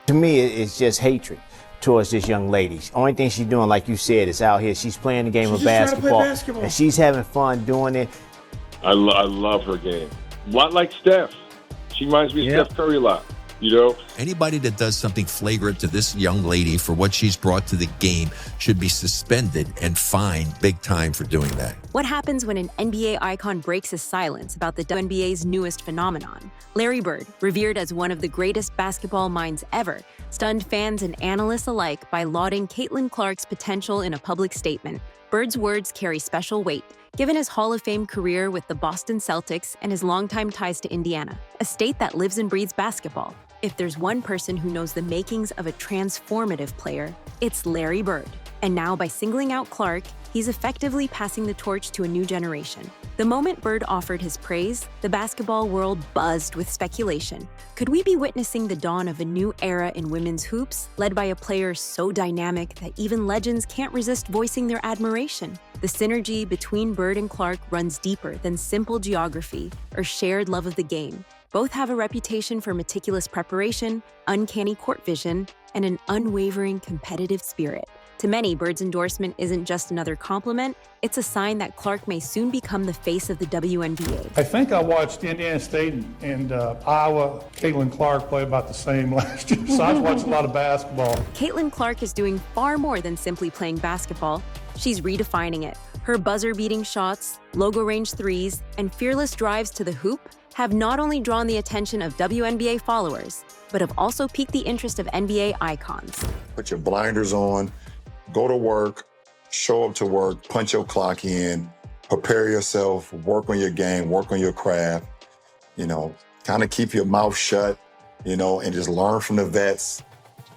To me, it's just hatred towards this young lady. Only thing she's doing, like you said, is out here. She's playing the game of basketball, and she's having fun doing it. I love her game. A lot like Steph. She reminds me of Steph Curry a lot. You know, anybody that does something flagrant to this young lady for what she's brought to the game should be suspended and fined big time for doing that. What happens when an NBA icon breaks his silence about the WNBA's newest phenomenon? Larry Bird, revered as one of the greatest basketball minds ever, stunned fans and analysts alike by lauding Caitlin Clark's potential in a public statement. Bird's words carry special weight, given his Hall of Fame career with the Boston Celtics and his longtime ties to Indiana, a state that lives and breathes basketball. If there's one person who knows the makings of a transformative player, it's Larry Bird. And now, by singling out Clark, he's effectively passing the torch to a new generation. The moment Bird offered his praise, the basketball world buzzed with speculation. Could we be witnessing the dawn of a new era in women's hoops, led by a player so dynamic that even legends can't resist voicing their admiration? The synergy between Bird and Clark runs deeper than simple geography or shared love of the game. Both have a reputation for meticulous preparation, uncanny court vision, and an unwavering competitive spirit. To many, Bird's endorsement isn't just another compliment, it's a sign that Clark may soon become the face of the WNBA. I think I watched Indiana State and Iowa, Caitlin Clark play about the same last year, so I've watched a lot of basketball. Caitlin Clark is doing far more than simply playing basketball. She's redefining it. Her buzzer-beating shots, logo-range threes, and fearless drives to the hoop have not only drawn the attention of WNBA followers, but have also piqued the interest of NBA icons. Put your blinders on, go to work, show up to work, punch your clock in, prepare yourself, work on your game, work on your craft, kind of keep your mouth shut, and just learn from the vets.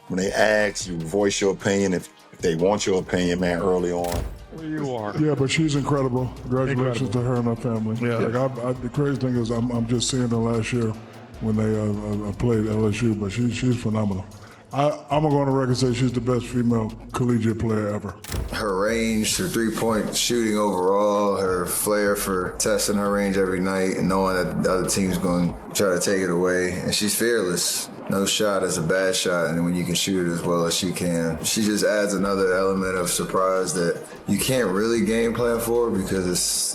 When they ask, you voice your opinion if they want your opinion, man, early on. You are. Yeah, but she's incredible. Congratulations to her and her family. Yeah. The crazy thing is I'm just seeing her last year when they played LSU, but she's phenomenal. I'm going to go on the record and say she's the best female collegiate player ever. Her range, her three-point shooting overall, her flair for testing her range every night and knowing that the other team's going to try to take it away. And she's fearless. No shot is a bad shot, and when you can shoot it as well as she can. She just adds another element of surprise that you can't really game plan for because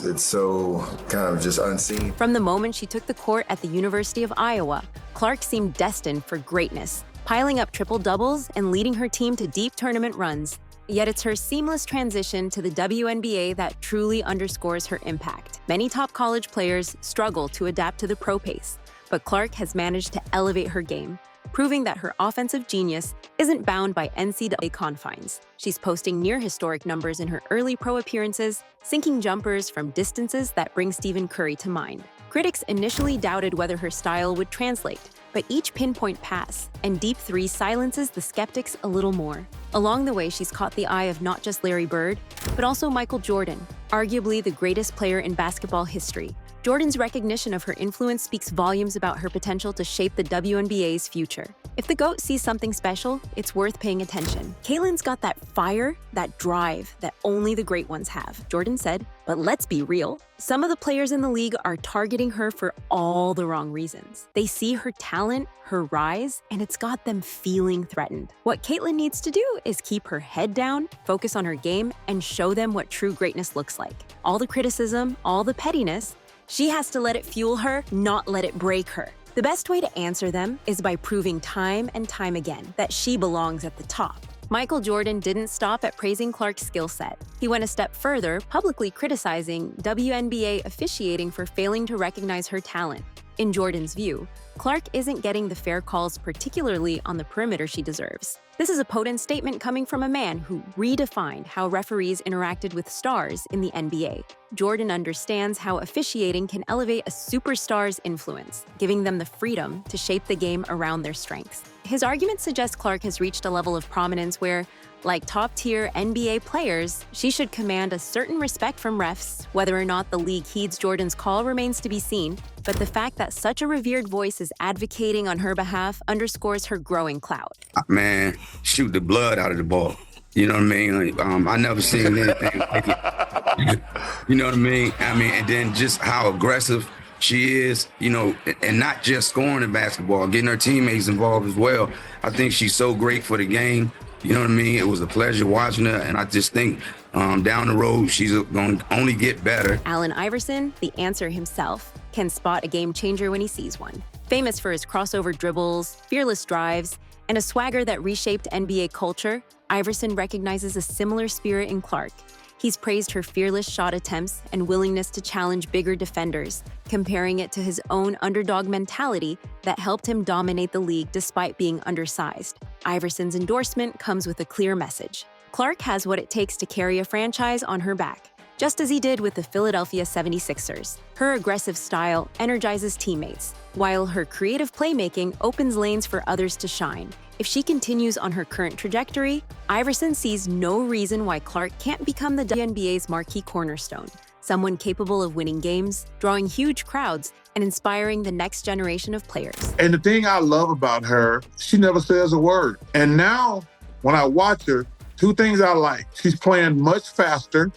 it's so kind of just unseen. From the moment she took the court at the University of Iowa, Clark seemed destined for greatness, piling up triple-doubles and leading her team to deep tournament runs. Yet it's her seamless transition to the WNBA that truly underscores her impact. Many top college players struggle to adapt to the pro pace, but Clark has managed to elevate her game, proving that her offensive genius isn't bound by NCAA confines. She's posting near-historic numbers in her early pro appearances, sinking jumpers from distances that bring Stephen Curry to mind. Critics initially doubted whether her style would translate, but each pinpoint pass and deep three silences the skeptics a little more. Along the way, she's caught the eye of not just Larry Bird, but also Michael Jordan, arguably the greatest player in basketball history. Jordan's recognition of her influence speaks volumes about her potential to shape the WNBA's future. If the GOAT sees something special, it's worth paying attention. Caitlin's got that fire, that drive that only the great ones have, Jordan said. But let's be real. Some of the players in the league are targeting her for all the wrong reasons. They see her talent, her rise, and it's got them feeling threatened. What Caitlin needs to do is keep her head down, focus on her game, and show them what true greatness looks like. All the criticism, all the pettiness, she has to let it fuel her, not let it break her. The best way to answer them is by proving time and time again that she belongs at the top. Michael Jordan didn't stop at praising Clark's skill set. He went a step further, publicly criticizing WNBA officiating for failing to recognize her talent. In Jordan's view, Clark isn't getting the fair calls, particularly on the perimeter, she deserves. This is a potent statement coming from a man who redefined how referees interacted with stars in the NBA. Jordan understands how officiating can elevate a superstar's influence, giving them the freedom to shape the game around their strengths. His argument suggests Clark has reached a level of prominence where, like top-tier NBA players, she should command a certain respect from refs. Whether or not the league heeds Jordan's call remains to be seen, but the fact that such a revered voice is advocating on her behalf underscores her growing clout. Man, shoot the blood out of the ball. You know what I mean? I never seen anything like it. You know what I mean? And then just how aggressive she is, and not just scoring in basketball, getting her teammates involved as well. I think she's so great for the game. You know what I mean? It was a pleasure watching her, and I just think down the road, she's going to only get better. Allen Iverson, the answer himself, can spot a game changer when he sees one. Famous for his crossover dribbles, fearless drives, and a swagger that reshaped NBA culture, Iverson recognizes a similar spirit in Clark. He's praised her fearless shot attempts and willingness to challenge bigger defenders, comparing it to his own underdog mentality that helped him dominate the league despite being undersized. Iverson's endorsement comes with a clear message. Clark has what it takes to carry a franchise on her back, just as he did with the Philadelphia 76ers. Her aggressive style energizes teammates, while her creative playmaking opens lanes for others to shine. If she continues on her current trajectory, Iverson sees no reason why Clark can't become the WNBA's marquee cornerstone, someone capable of winning games, drawing huge crowds, and inspiring the next generation of players. And the thing I love about her, she never says a word. And now, when I watch her, two things I like. She's playing much faster.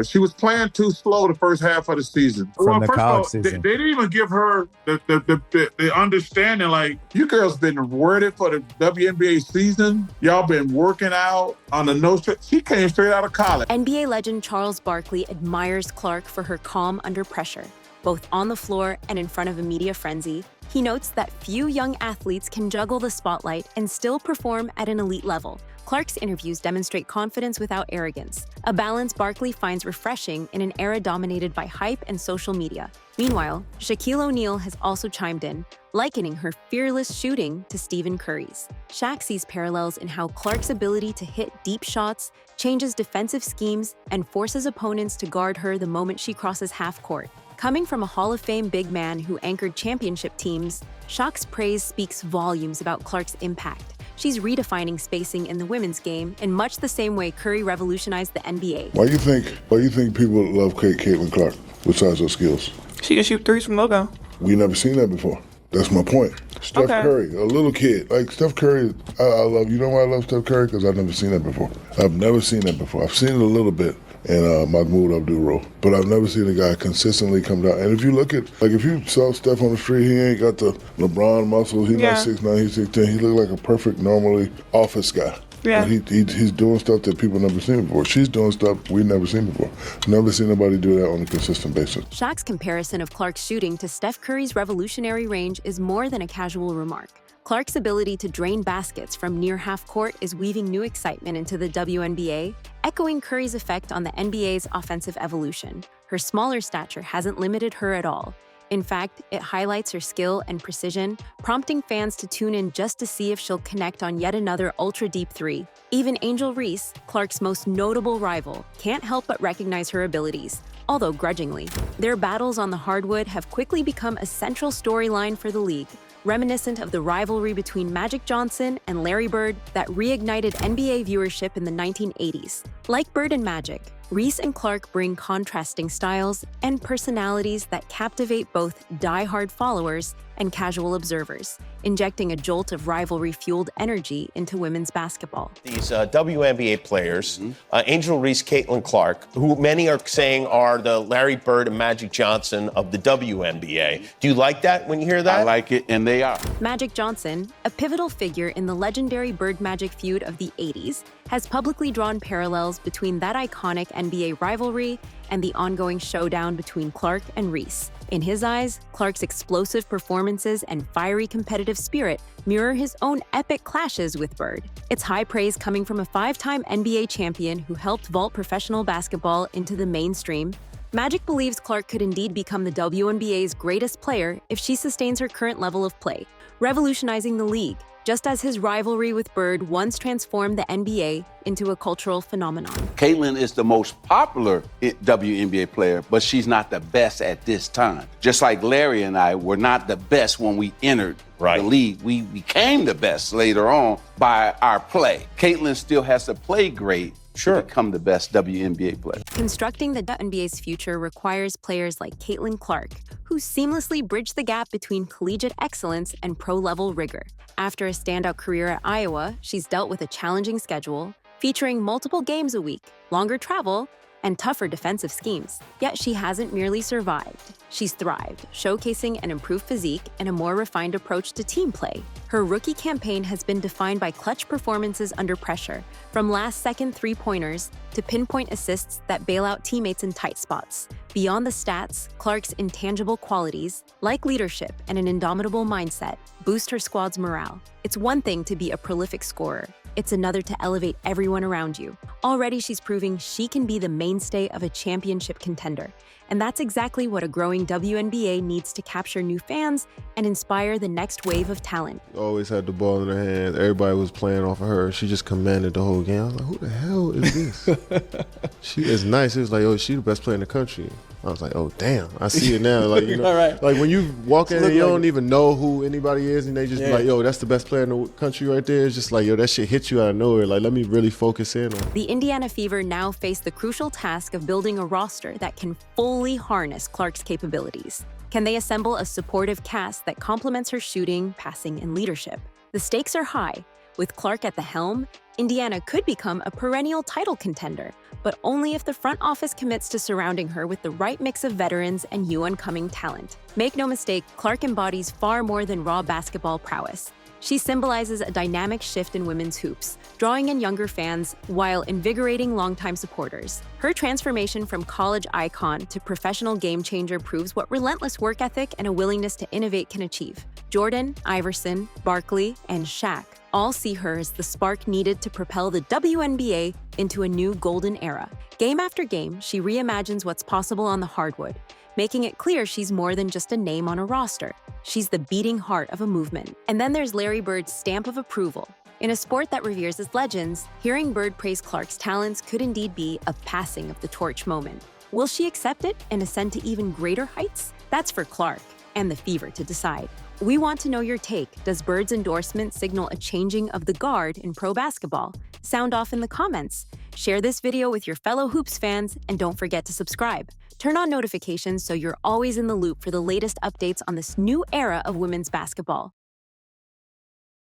She was playing too slow the first half of the season. From the college season. They didn't even give her the understanding, like, you girls been ready for the WNBA season. Y'all been working out on the nose. She came straight out of college. NBA legend Charles Barkley admires Clark for her calm under pressure, both on the floor and in front of a media frenzy. He notes that few young athletes can juggle the spotlight and still perform at an elite level. Clark's interviews demonstrate confidence without arrogance, a balance Barkley finds refreshing in an era dominated by hype and social media. Meanwhile, Shaquille O'Neal has also chimed in, likening her fearless shooting to Stephen Curry's. Shaq sees parallels in how Clark's ability to hit deep shots changes defensive schemes and forces opponents to guard her the moment she crosses half court. Coming from a Hall of Fame big man who anchored championship teams, Shaq's praise speaks volumes about Clark's impact. She's redefining spacing in the women's game in much the same way Curry revolutionized the NBA. Why you think people love Caitlin Clark besides her skills? She can shoot threes from logo. We never seen that before. That's my point. Steph Curry, a little kid. Like Steph Curry, I love, you know why I love Steph Curry? Because I've never seen that before. I've never seen that before. I've seen it a little bit in Mahmoud Abdul-Roh, but I've never seen a guy consistently come down. And if you look at, like if you saw Steph on the street, he ain't got the LeBron muscles. He's not 6'9", he's 6'10". He look like a perfect, normally office guy. Yeah. He's doing stuff that people never seen before. She's doing stuff we've never seen before. Never seen nobody do that on a consistent basis. Shaq's comparison of Clark's shooting to Steph Curry's revolutionary range is more than a casual remark. Clark's ability to drain baskets from near half court is weaving new excitement into the WNBA, echoing Curry's effect on the NBA's offensive evolution. Her smaller stature hasn't limited her at all. In fact, it highlights her skill and precision, prompting fans to tune in just to see if she'll connect on yet another ultra-deep three. Even Angel Reese, Clark's most notable rival, can't help but recognize her abilities, although grudgingly. Their battles on the hardwood have quickly become a central storyline for the league, reminiscent of the rivalry between Magic Johnson and Larry Bird that reignited NBA viewership in the 1980s. Like Bird and Magic, Reese and Clark bring contrasting styles and personalities that captivate both die-hard followers and casual observers, injecting a jolt of rivalry-fueled energy into women's basketball. These WNBA players, Angel Reese, Caitlin Clark, who many are saying are the Larry Bird and Magic Johnson of the WNBA. Do you like that when you hear that? I like it, and they are. Magic Johnson, a pivotal figure in the legendary Bird-Magic feud of the 80s, has publicly drawn parallels between that iconic NBA rivalry and the ongoing showdown between Clark and Reese. In his eyes, Clark's explosive performances and fiery competitive spirit mirror his own epic clashes with Bird. It's high praise coming from a 5-time NBA champion who helped vault professional basketball into the mainstream. Magic believes Clark could indeed become the WNBA's greatest player if she sustains her current level of play, revolutionizing the league, just as his rivalry with Bird once transformed the NBA into a cultural phenomenon. Caitlin is the most popular WNBA player, but she's not the best at this time. Just like Larry and I were not the best when we entered the league. We became the best later on by our play. Caitlin still has to play great to become the best WNBA player. Constructing the NBA's future requires players like Caitlin Clark, who seamlessly bridge the gap between collegiate excellence and pro-level rigor. After a standout career at Iowa, she's dealt with a challenging schedule, featuring multiple games a week, longer travel, and tougher defensive schemes. Yet she hasn't merely survived. She's thrived, showcasing an improved physique and a more refined approach to team play. Her rookie campaign has been defined by clutch performances under pressure, from last-second three-pointers to pinpoint assists that bail out teammates in tight spots. Beyond the stats, Clark's intangible qualities, like leadership and an indomitable mindset, boost her squad's morale. It's one thing to be a prolific scorer. It's another to elevate everyone around you. Already she's proving she can be the mainstay of a championship contender. And that's exactly what a growing WNBA needs to capture new fans and inspire the next wave of talent. Always had the ball in her hands. Everybody was playing off of her. She just commanded the whole game. I was like, who the hell is this? She is nice. It was like, oh, she the best player in the country. I was like, oh, damn. I see it now. Like, you know, right. Like when you walk in and you don't even know who anybody is and they just be like, yo, that's the best player in the country right there. It's just like, yo, that shit hit you out of nowhere. Like, let me really focus in on it. The Indiana Fever now face the crucial task of building a roster that can fully harness Clark's capabilities. Can they assemble a supportive cast that complements her shooting, passing, and leadership? The stakes are high. With Clark at the helm, Indiana could become a perennial title contender, but only if the front office commits to surrounding her with the right mix of veterans and young-coming talent. Make no mistake, Clark embodies far more than raw basketball prowess. She symbolizes a dynamic shift in women's hoops, drawing in younger fans while invigorating longtime supporters. Her transformation from college icon to professional game-changer proves what relentless work ethic and a willingness to innovate can achieve. Jordan, Iverson, Barkley, and Shaq all see her as the spark needed to propel the WNBA into a new golden era. Game after game, she reimagines what's possible on the hardwood, making it clear she's more than just a name on a roster. She's the beating heart of a movement. And then there's Larry Bird's stamp of approval. In a sport that reveres its legends, hearing Bird praise Clark's talents could indeed be a passing of the torch moment. Will she accept it and ascend to even greater heights? That's for Clark and the Fever to decide. We want to know your take. Does Bird's endorsement signal a changing of the guard in pro basketball? Sound off in the comments. Share this video with your fellow Hoops fans, and don't forget to subscribe. Turn on notifications so you're always in the loop for the latest updates on this new era of women's basketball.